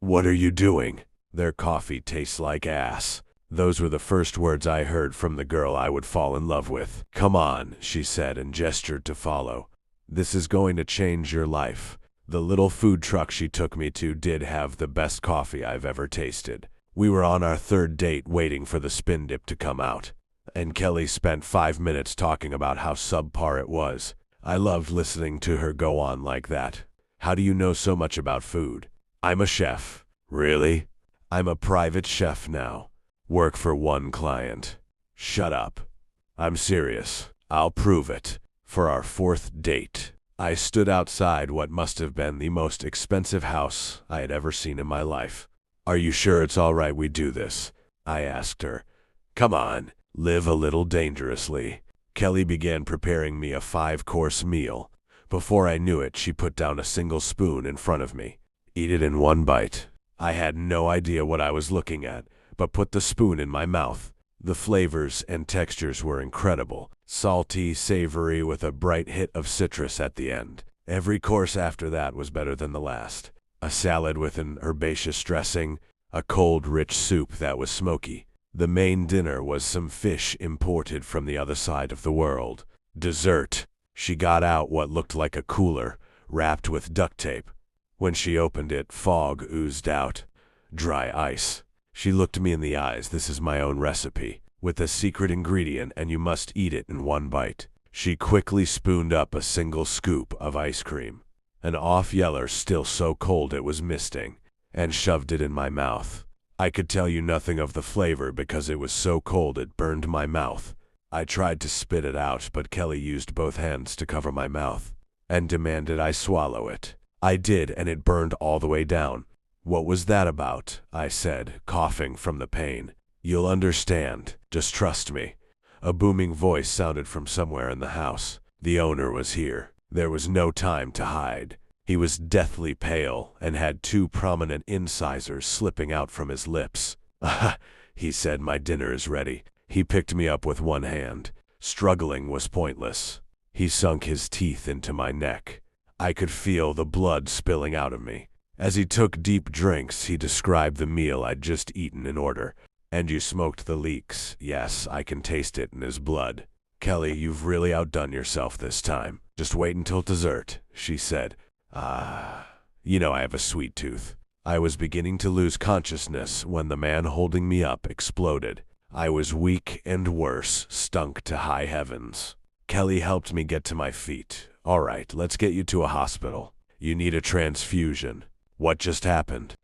"What are you doing? Their coffee tastes like ass." Those were the first words I heard from the girl I would fall in love with. "Come on," she said and gestured to follow. "This is going to change your life." The little food truck she took me to did have the best coffee I've ever tasted. We were on our third date waiting for the spin dip to come out, and Kelly spent 5 minutes talking about how subpar it was. I loved listening to her go on like that. "How do you know so much about food?" "I'm a chef." "Really?" "I'm a private chef now. Work for one client." "Shut up." "I'm serious. I'll prove it." For our fourth date, I stood outside what must have been the most expensive house I had ever seen in my life. "Are you sure it's all right we do this?" I asked her. "Come on, live a little dangerously." Kelly began preparing me a 5-course meal. Before I knew it, she put down a single spoon in front of me. "Eat it in one bite." I had no idea what I was looking at, but put the spoon in my mouth. The flavors and textures were incredible. Salty, savory, with a bright hit of citrus at the end. Every course after that was better than the last. A salad with an herbaceous dressing, a cold, rich soup that was smoky. The main dinner was some fish imported from the other side of the world. Dessert. She got out what looked like a cooler, wrapped with duct tape. When she opened it, fog oozed out. Dry ice. She looked me in the eyes. "This is my own recipe, with a secret ingredient, and you must eat it in one bite." She quickly spooned up a single scoop of ice cream, an off-yeller still so cold it was misting, and shoved it in my mouth. I could tell you nothing of the flavor because it was so cold it burned my mouth. I tried to spit it out, but Kelly used both hands to cover my mouth and demanded I swallow it. I did, and it burned all the way down. "What was that about?" I said, coughing from the pain. "You'll understand. Just trust me." A booming voice sounded from somewhere in the house. The owner was here. There was no time to hide. He was deathly pale and had 2 prominent incisors slipping out from his lips. "Ah," he said, "my dinner is ready." He picked me up with one hand. Struggling was pointless. He sunk his teeth into my neck. I could feel the blood spilling out of me. As he took deep drinks, he described the meal I'd just eaten in order. "And you smoked the leeks." "Yes, I can taste it in his blood." "Kelly, you've really outdone yourself this time. Just wait until dessert," she said. You know I have a sweet tooth." I was beginning to lose consciousness when the man holding me up exploded. I was weak and worse, stunk to high heavens. Kelly helped me get to my feet. "All right, let's get you to a hospital. You need a transfusion." "What just happened?"